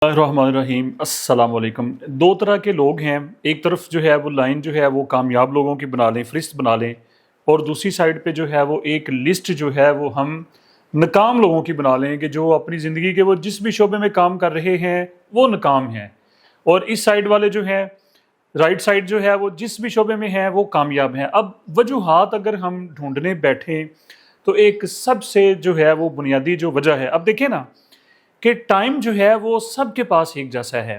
الرحمن الرحیم السلام علیکم۔ دو طرح کے لوگ ہیں، ایک طرف جو ہے وہ لائن جو ہے وہ کامیاب لوگوں کی بنا لیں، فہرست بنا لیں، اور دوسری سائڈ پہ جو ہے وہ ایک لسٹ جو ہے وہ ہم ناکام لوگوں کی بنا لیں کہ جو اپنی زندگی کے وہ جس بھی شعبے میں کام کر رہے ہیں وہ ناکام ہیں، اور اس سائڈ والے جو ہیں رائٹ سائڈ جو ہے وہ جس بھی شعبے میں ہیں وہ کامیاب ہیں۔ اب وجوہات اگر ہم ڈھونڈنے بیٹھیں تو ایک سب سے جو ہے وہ بنیادی جو وجہ ہے، اب دیکھیں نا کہ ٹائم جو ہے وہ سب کے پاس ایک جیسا ہے،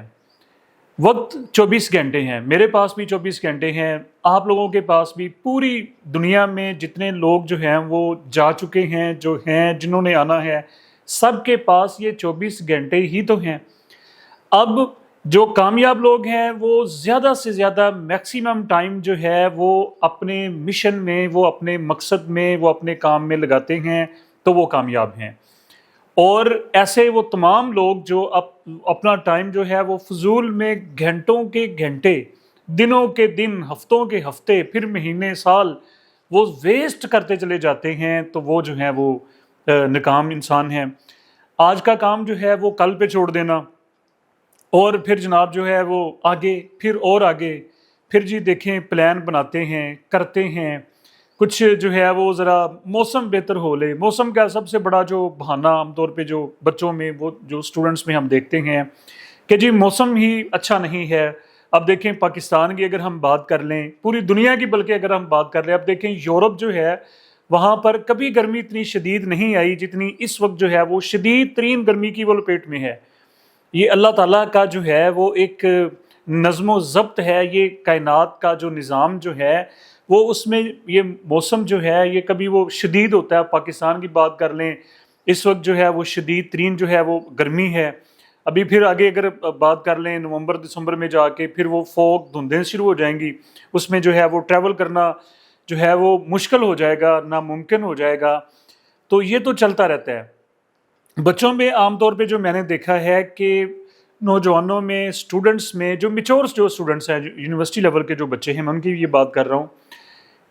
وقت 24 گھنٹے ہیں، میرے پاس بھی 24 گھنٹے ہیں، آپ لوگوں کے پاس بھی، پوری دنیا میں جتنے لوگ جو ہیں وہ جا چکے ہیں، جو ہیں جنہوں نے آنا ہے، سب کے پاس یہ 24 گھنٹے ہی تو ہیں۔ اب جو کامیاب لوگ ہیں وہ زیادہ سے زیادہ میکسیمم ٹائم جو ہے وہ اپنے مشن میں، وہ اپنے مقصد میں، وہ اپنے کام میں لگاتے ہیں تو وہ کامیاب ہیں، اور ایسے وہ تمام لوگ جو اپنا ٹائم جو ہے وہ فضول میں گھنٹوں کے گھنٹے، دنوں کے دن، ہفتوں کے ہفتے، پھر مہینے، سال وہ ویسٹ کرتے چلے جاتے ہیں، تو وہ جو ہیں وہ ناکام انسان ہیں۔ آج کا کام جو ہے وہ کل پہ چھوڑ دینا، اور پھر جناب جو ہے وہ آگے، پھر اور آگے، پھر جی دیکھیں پلان بناتے ہیں، کرتے ہیں، کچھ جو ہے وہ ذرا موسم بہتر ہو لے۔ موسم کا سب سے بڑا جو بہانہ عام طور پہ جو بچوں میں، وہ جو اسٹوڈنٹس میں ہم دیکھتے ہیں کہ جی موسم ہی اچھا نہیں ہے۔ اب دیکھیں پاکستان کی اگر ہم بات کر لیں، پوری دنیا کی بلکہ اگر ہم بات کر لیں، اب دیکھیں یورپ جو ہے وہاں پر کبھی گرمی اتنی شدید نہیں آئی جتنی اس وقت جو ہے وہ شدید ترین گرمی کی وہ لپیٹ میں ہے۔ یہ اللہ تعالیٰ کا جو ہے وہ ایک نظم و ضبط ہے، یہ کائنات کا جو نظام جو ہے وہ اس میں یہ موسم جو ہے یہ کبھی وہ شدید ہوتا ہے۔ پاکستان کی بات کر لیں، اس وقت جو ہے وہ شدید ترین جو ہے وہ گرمی ہے۔ ابھی پھر آگے اگر بات کر لیں نومبر دسمبر میں جا کے پھر وہ فوگ، دھندیں شروع ہو جائیں گی، اس میں جو ہے وہ ٹریول کرنا جو ہے وہ مشکل ہو جائے گا، ناممکن ہو جائے گا۔ تو یہ تو چلتا رہتا ہے۔ بچوں میں عام طور پہ جو میں نے دیکھا ہے کہ نوجوانوں میں، اسٹوڈنٹس میں، جو میچور جو اسٹوڈنٹس ہیں، یونیورسٹی لیول کے جو بچے ہیں، میں ان کی یہ بات کر رہا ہوں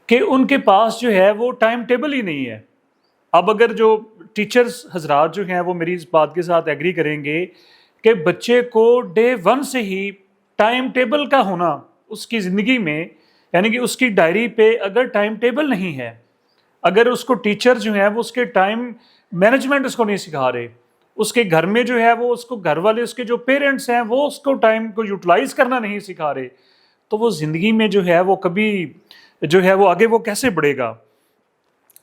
کہ ان کے پاس جو ہے وہ ٹائم ٹیبل ہی نہیں ہے۔ اب اگر جو ٹیچرز حضرات جو ہیں وہ میری اس بات کے ساتھ ایگری کریں گے کہ بچے کو ڈے 1 سے ہی ٹائم ٹیبل کا ہونا اس کی زندگی میں، یعنی کہ اس کی ڈائری پہ اگر ٹائم ٹیبل نہیں ہے، اگر اس کو ٹیچر جو ہیں وہ اس کے ٹائم مینجمنٹ اس کو نہیں سکھا رہے، اس کے گھر میں جو ہے وہ اس کو گھر والے، اس کے جو پیرنٹس ہیں وہ اس کو ٹائم کو یوٹیلائز کرنا نہیں سکھا رہے، تو وہ زندگی میں جو ہے وہ کبھی جو ہے وہ آگے وہ کیسے بڑھے گا۔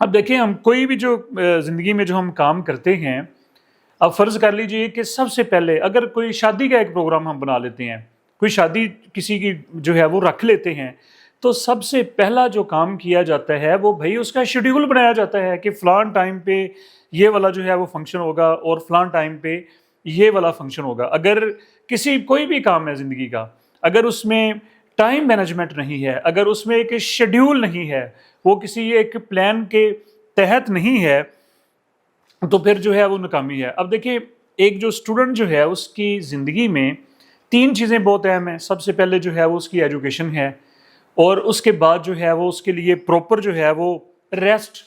اب دیکھیں ہم کوئی بھی جو زندگی میں جو ہم کام کرتے ہیں، اب فرض کر لیجئے کہ سب سے پہلے اگر کوئی شادی کا ایک پروگرام ہم بنا لیتے ہیں، کوئی شادی کسی کی جو ہے وہ رکھ لیتے ہیں، تو سب سے پہلا جو کام کیا جاتا ہے وہ بھائی اس کا شیڈیول بنایا جاتا ہے کہ فلان ٹائم پہ یہ والا جو ہے وہ فنکشن ہوگا اور فلان ٹائم پہ یہ والا فنکشن ہوگا۔ اگر کسی کوئی بھی کام ہے زندگی کا، اگر اس میں ٹائم مینجمنٹ نہیں ہے، اگر اس میں ایک شیڈیول نہیں ہے، وہ کسی ایک پلان کے تحت نہیں ہے، تو پھر جو ہے وہ ناکامی ہے۔ اب دیکھیں ایک جو اسٹوڈنٹ جو ہے اس کی زندگی میں 3 چیزیں بہت اہم ہیں۔ سب سے پہلے جو ہے وہ اس کی ایجوکیشن ہے، اور اس کے بعد جو ہے وہ اس کے لیے پراپر جو ہے وہ ریسٹ،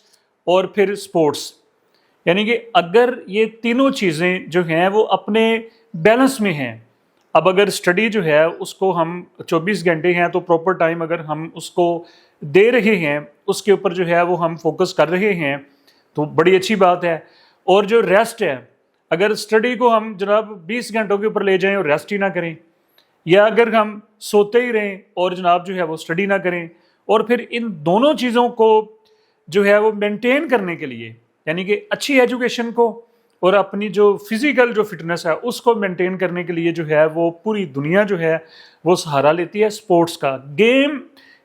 اور پھر سپورٹس۔ یعنی کہ اگر یہ تینوں چیزیں جو ہیں وہ اپنے بیلنس میں ہیں، اب اگر اسٹڈی جو ہے اس کو ہم 24 گھنٹے ہیں تو پراپر ٹائم اگر ہم اس کو دے رہے ہیں، اس کے اوپر جو ہے وہ ہم فوکس کر رہے ہیں تو بڑی اچھی بات ہے۔ اور جو ریسٹ ہے، اگر اسٹڈی کو ہم جناب 20 گھنٹوں کے اوپر لے جائیں اور ریسٹ ہی نہ کریں، یا اگر ہم سوتے ہی رہیں اور جناب جو ہے وہ اسٹڈی نہ کریں، اور پھر ان دونوں چیزوں کو جو ہے وہ مینٹین کرنے کے لیے، یعنی کہ اچھی ایجوکیشن کو اور اپنی جو فزیکل جو فٹنس ہے اس کو مینٹین کرنے کے لیے جو ہے وہ پوری دنیا جو ہے وہ سہارا لیتی ہے سپورٹس کا۔ گیم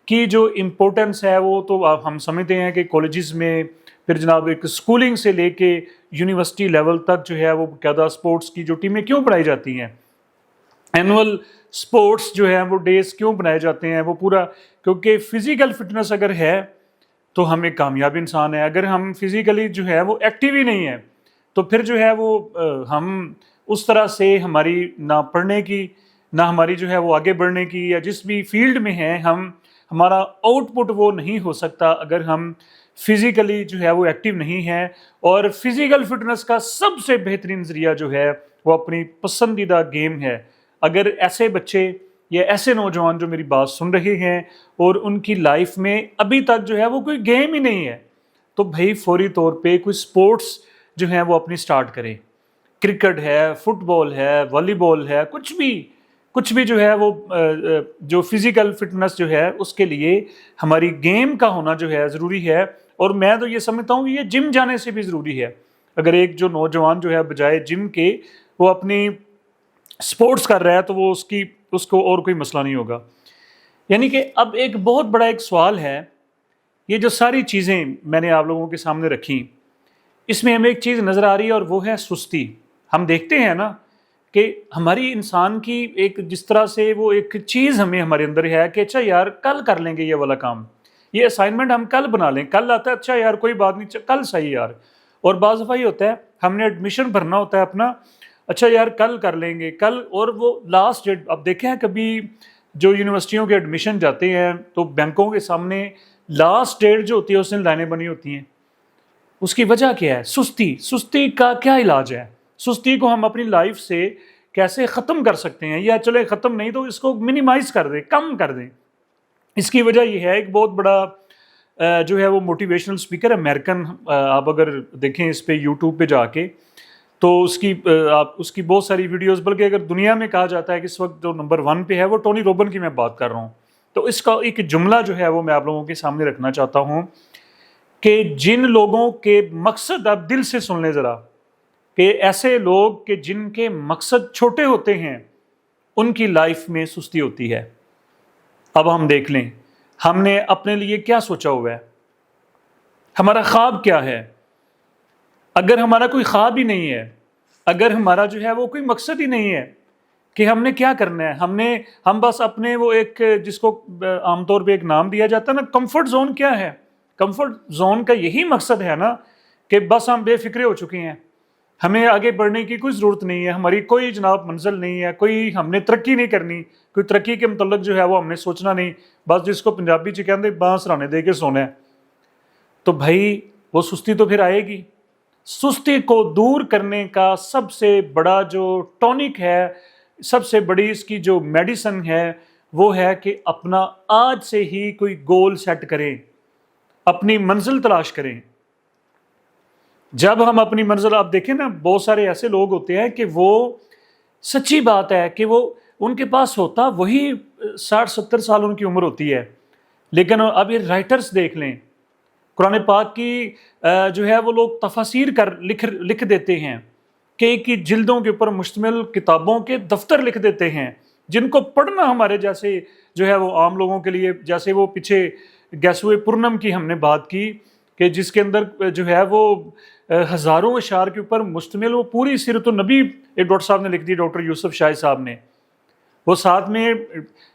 کی جو امپورٹنس ہے وہ تو ہم سمجھتے ہیں کہ کالجز میں، پھر جناب ایک اسکولنگ سے لے کے یونیورسٹی لیول تک جو ہے وہ باقاعدہ سپورٹس کی جو ٹیمیں کیوں بنائی جاتی ہیں، اینول سپورٹس جو ہیں وہ ڈیز کیوں بنائے جاتے ہیں، وہ پورا کیونکہ فزیکل فٹنس اگر ہے تو ہم ایک کامیاب انسان ہے۔ اگر ہم فزیکلی جو ہے وہ ایکٹیو ہی نہیں ہے تو پھر جو ہے وہ ہم اس طرح سے ہماری نہ پڑھنے کی، نہ ہماری جو ہے وہ آگے بڑھنے کی، یا جس بھی فیلڈ میں ہیں ہمارا آؤٹ پٹ وہ نہیں ہو سکتا اگر ہم فزیکلی جو ہے وہ ایکٹیو نہیں ہیں۔ اور فزیکل فٹنس کا سب سے بہترین ذریعہ جو ہے وہ اپنی پسندیدہ گیم ہے. اگر ایسے بچے یا ایسے نوجوان جو میری بات سن رہے ہیں اور ان کی لائف میں ابھی تک جو ہے وہ کوئی گیم ہی نہیں ہے، تو بھائی فوری طور پہ کوئی سپورٹس جو ہیں وہ اپنی سٹارٹ کریں. کرکٹ ہے، فٹ بال ہے، والی بال ہے، کچھ بھی جو ہے وہ جو فزیکل فٹنس جو ہے اس کے لیے ہماری گیم کا ہونا جو ہے ضروری ہے. اور میں تو یہ سمجھتا ہوں کہ یہ جم جانے سے بھی ضروری ہے. اگر ایک جو نوجوان جو ہے بجائے جم کے وہ اپنی سپورٹس کر رہا ہے تو وہ اس کو اور کوئی مسئلہ نہیں ہوگا. یعنی کہ اب ایک بہت بڑا ایک سوال ہے، یہ جو ساری چیزیں میں نے آپ لوگوں کے سامنے رکھی، اس میں ہمیں ایک چیز نظر آ رہی ہے اور وہ ہے سستی. ہم دیکھتے ہیں نا کہ ہماری انسان کی ایک جس طرح سے وہ ایک چیز ہمیں ہمارے اندر ہے کہ اچھا یار کل کر لیں گے یہ والا کام، یہ اسائنمنٹ ہم کل بنا لیں، کل آتا ہے اچھا یار کوئی بات نہیں کل صحیح یار. اور بعض دفعہ یہ ہوتا ہے ہم نے ایڈمیشن بھرنا ہوتا ہے اپنا، اچھا یار کل کر لیں گے کل، اور وہ لاسٹ ڈیٹ. اب دیکھیں کبھی جو یونیورسٹیوں کے ایڈمیشن جاتے ہیں تو بینکوں کے سامنے لاسٹ ڈیٹ جو ہوتی ہے اس دن لائنیں بنی ہوتی ہیں. اس کی وجہ کیا ہے؟ سستی کا کیا علاج ہے؟ سستی کو ہم اپنی لائف سے کیسے ختم کر سکتے ہیں، یا چلے ختم نہیں تو اس کو منیمائز کر دیں، کم کر دیں. اس کی وجہ یہ ہے، ایک بہت بڑا جو ہے وہ موٹیویشنل اسپیکر امریکن، آپ اگر دیکھیں اس پہ یوٹیوب پہ جا کے تو اس کی بہت ساری ویڈیوز، بلکہ اگر دنیا میں کہا جاتا ہے کہ اس وقت جو نمبر 1 پہ ہے وہ ٹونی روبن کی میں بات کر رہا ہوں. تو اس کا ایک جملہ جو ہے وہ میں آپ لوگوں کے سامنے رکھنا چاہتا ہوں کہ جن لوگوں کے مقصد، آپ دل سے سن لیں ذرا، کہ ایسے لوگ کہ جن کے مقصد چھوٹے ہوتے ہیں ان کی لائف میں سستی ہوتی ہے. اب ہم دیکھ لیں ہم نے اپنے لیے کیا سوچا ہوا ہے، ہمارا خواب کیا ہے. اگر ہمارا کوئی خواب ہی نہیں ہے، اگر ہمارا جو ہے وہ کوئی مقصد ہی نہیں ہے کہ ہم نے کیا کرنا ہے، ہم بس اپنے وہ ایک جس کو عام طور پہ ایک نام دیا جاتا ہے نا کمفرٹ زون. کیا ہے کمفرٹ زون کا؟ یہی مقصد ہے نا کہ بس ہم بے فکرے ہو چکے ہیں، ہمیں آگے بڑھنے کی کوئی ضرورت نہیں ہے، ہماری کوئی جناب منزل نہیں ہے، کوئی ہم نے ترقی نہیں کرنی، کوئی ترقی کے متعلق جو ہے وہ ہم نے سوچنا نہیں، بس جس کو پنجابی چ کہتے بانس رانے دے کے سونا ہے. تو بھائی وہ سستی تو پھر آئے گی. سستی کو دور کرنے کا سب سے بڑا جو ٹونک ہے، سب سے بڑی اس کی جو میڈیسن ہے وہ ہے کہ اپنا آج سے ہی کوئی گول سیٹ کریں، اپنی منزل تلاش کریں. جب ہم اپنی منزل، آپ دیکھیں نا بہت سارے ایسے لوگ ہوتے ہیں کہ وہ سچی بات ہے کہ وہ ان کے پاس ہوتا وہی 60-70 سال ان کی عمر ہوتی ہے، لیکن اب یہ رائٹرز دیکھ لیں، قرآن پاک کی جو ہے وہ لوگ تفاسیر لکھ دیتے ہیں کہ ایک ہی جلدوں کے اوپر مشتمل کتابوں کے دفتر لکھ دیتے ہیں جن کو پڑھنا ہمارے جیسے جو ہے وہ عام لوگوں کے لیے، جیسے وہ پیچھے گیسوئے پورنم کی ہم نے بات کی کہ جس کے اندر جو ہے وہ ہزاروں اشعار کے اوپر مشتمل وہ پوری سیرت النبی ایک ڈاکٹر صاحب نے لکھ دی، ڈاکٹر یوسف شاہد صاحب نے. وہ ساتھ میں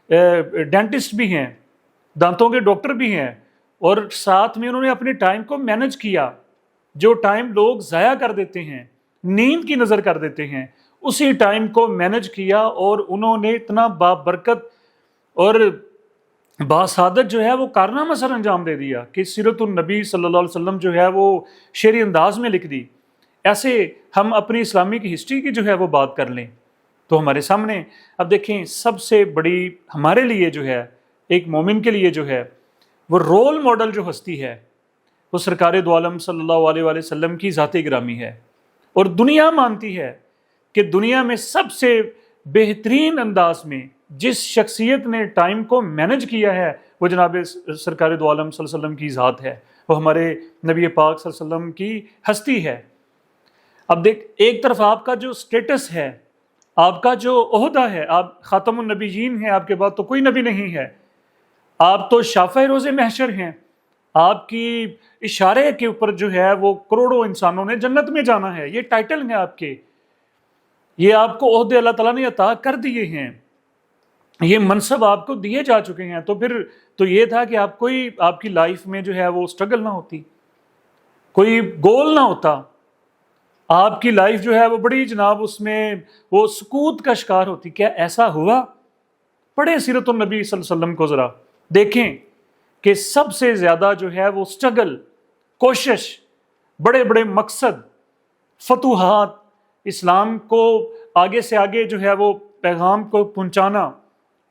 ڈینٹسٹ بھی ہیں، دانتوں کے ڈاکٹر بھی ہیں، اور ساتھ میں انہوں نے اپنے ٹائم کو مینج کیا. جو ٹائم لوگ ضائع کر دیتے ہیں، نیند کی نظر کر دیتے ہیں، اسی ٹائم کو مینج کیا اور انہوں نے اتنا بابرکت اور باسعادت جو ہے وہ کارنامہ سر انجام دے دیا کہ سیرت النبی صلی اللہ علیہ وسلم جو ہے وہ شعری انداز میں لکھ دی. ایسے ہم اپنی اسلامک ہسٹری کی جو ہے وہ بات کر لیں تو ہمارے سامنے اب دیکھیں سب سے بڑی ہمارے لیے جو ہے ایک مومن کے لیے جو ہے وہ رول ماڈل جو ہستی ہے وہ سرکار دو عالم صلی اللہ علیہ وآلہ وسلم کی ذات گرامی ہے. اور دنیا مانتی ہے کہ دنیا میں سب سے بہترین انداز میں جس شخصیت نے ٹائم کو مینج کیا ہے وہ جناب سرکار دو عالم صلی اللہ علیہ وسلم کی ذات ہے، وہ ہمارے نبی پاک صلی اللہ علیہ وسلم کی ہستی ہے. اب دیکھ، ایک طرف آپ کا جو سٹیٹس ہے، آپ کا جو عہدہ ہے، آپ خاتم النبیین ہیں، آپ کے بعد تو کوئی نبی نہیں ہے، آپ تو شافع روز محشر ہیں، آپ کی اشارے کے اوپر جو ہے وہ کروڑوں انسانوں نے جنت میں جانا ہے، یہ ٹائٹل ہیں آپ کے، یہ آپ کو عہدے اللہ تعالیٰ نے عطا کر دیے ہیں، یہ منصب آپ کو دیے جا چکے ہیں. تو پھر تو یہ تھا کہ آپ کی لائف میں جو ہے وہ سٹرگل نہ ہوتی، کوئی گول نہ ہوتا، آپ کی لائف جو ہے وہ بڑی جناب اس میں وہ سکوت کا شکار ہوتی. کیا ایسا ہوا؟ پڑھیں سیرت النبی صلی اللہ علیہ وسلم کو، ذرا دیکھیں کہ سب سے زیادہ جو ہے وہ سٹرگل، کوشش، بڑے بڑے مقصد، فتوحات، اسلام کو آگے سے آگے جو ہے وہ پیغام کو پہنچانا،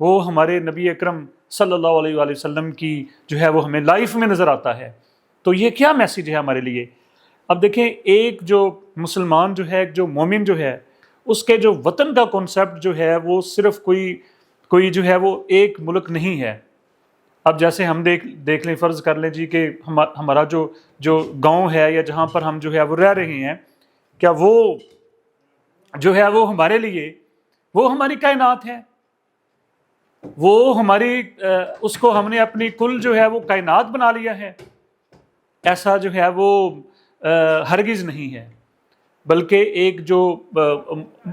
وہ ہمارے نبی اکرم صلی اللہ علیہ وآلہ وسلم کی جو ہے وہ ہمیں لائف میں نظر آتا ہے۔ تو یہ کیا میسیج ہے ہمارے لیے؟ اب دیکھیں، ایک جو مسلمان جو ہے، ایک جو مومن جو ہے، اس کے جو وطن کا کانسیپٹ جو ہے وہ صرف کوئی جو ہے وہ ایک ملک نہیں ہے۔ اب جیسے ہم دیکھ لیں، فرض کر لیں جی کہ ہمارا جو گاؤں ہے یا جہاں پر ہم جو ہے وہ رہ رہے ہیں، کیا وہ جو ہے وہ ہمارے لیے وہ ہماری کائنات ہے؟ وہ ہماری اس کو ہم نے اپنی کل جو ہے وہ کائنات بنا لیا ہے؟ ایسا جو ہے وہ ہرگز نہیں ہے۔ بلکہ ایک جو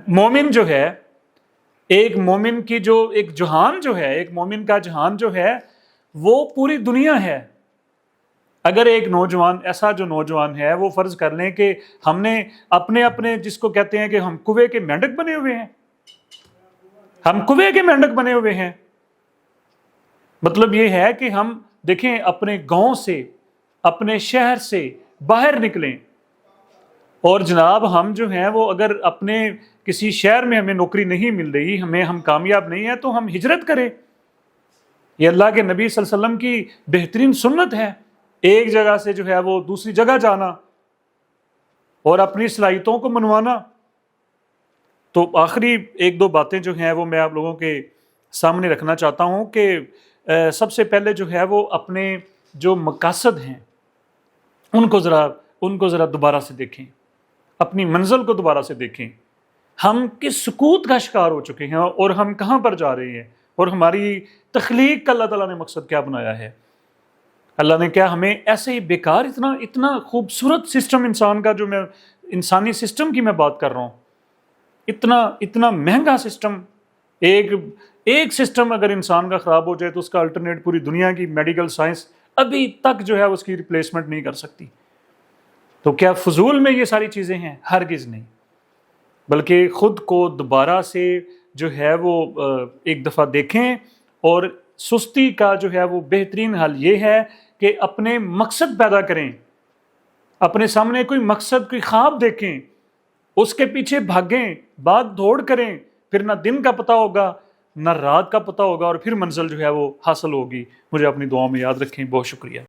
مومن جو ہے، ایک مومن کی جو ایک جہان جو ہے، ایک مومن کا جہان جو ہے وہ پوری دنیا ہے۔ اگر ایک نوجوان، ایسا جو نوجوان ہے، وہ فرض کر لیں کہ ہم نے اپنے جس کو کہتے ہیں کہ ہم کوے کے مینڈک بنے ہوئے ہیں، ہم کوے کے مینڈک بنے ہوئے ہیں، مطلب یہ ہے کہ ہم دیکھیں اپنے گاؤں سے، اپنے شہر سے باہر نکلیں، اور جناب ہم جو ہیں وہ اگر اپنے کسی شہر میں ہمیں نوکری نہیں مل رہی، ہم کامیاب نہیں ہیں، تو ہم ہجرت کریں۔ یہ اللہ کے نبی صلی اللہ علیہ وسلم کی بہترین سنت ہے، ایک جگہ سے جو ہے وہ دوسری جگہ جانا اور اپنی صلاحیتوں کو منوانا۔ تو آخری ایک دو باتیں جو ہیں وہ میں آپ لوگوں کے سامنے رکھنا چاہتا ہوں کہ سب سے پہلے جو ہے وہ اپنے جو مقاصد ہیں ان کو ذرا دوبارہ سے دیکھیں، اپنی منزل کو دوبارہ سے دیکھیں۔ ہم کس سکوت کا شکار ہو چکے ہیں اور ہم کہاں پر جا رہے ہیں، اور ہماری تخلیق کا اللہ تعالیٰ نے مقصد کیا بنایا ہے؟ اللہ نے کیا ہمیں ایسے ہی بیکار، اتنا خوبصورت سسٹم انسان کا، جو میں انسانی سسٹم کی میں بات کر رہا ہوں، اتنا مہنگا سسٹم، ایک سسٹم اگر انسان کا خراب ہو جائے تو اس کا الٹرنیٹ پوری دنیا کی میڈیکل سائنس ابھی تک جو ہے اس کی ریپلیسمنٹ نہیں کر سکتی۔ تو کیا فضول میں یہ ساری چیزیں ہیں؟ ہرگز نہیں، بلکہ خود کو دوبارہ سے جو ہے وہ ایک دفعہ دیکھیں، اور سستی کا جو ہے وہ بہترین حل یہ ہے کہ اپنے مقصد پیدا کریں، اپنے سامنے کوئی مقصد، کوئی خواب دیکھیں، اس کے پیچھے بھاگیں، بھاگ دوڑ کریں، پھر نہ دن کا پتہ ہوگا نہ رات کا پتہ ہوگا، اور پھر منزل جو ہے وہ حاصل ہوگی۔ مجھے اپنی دعاؤں میں یاد رکھیں۔ بہت شکریہ۔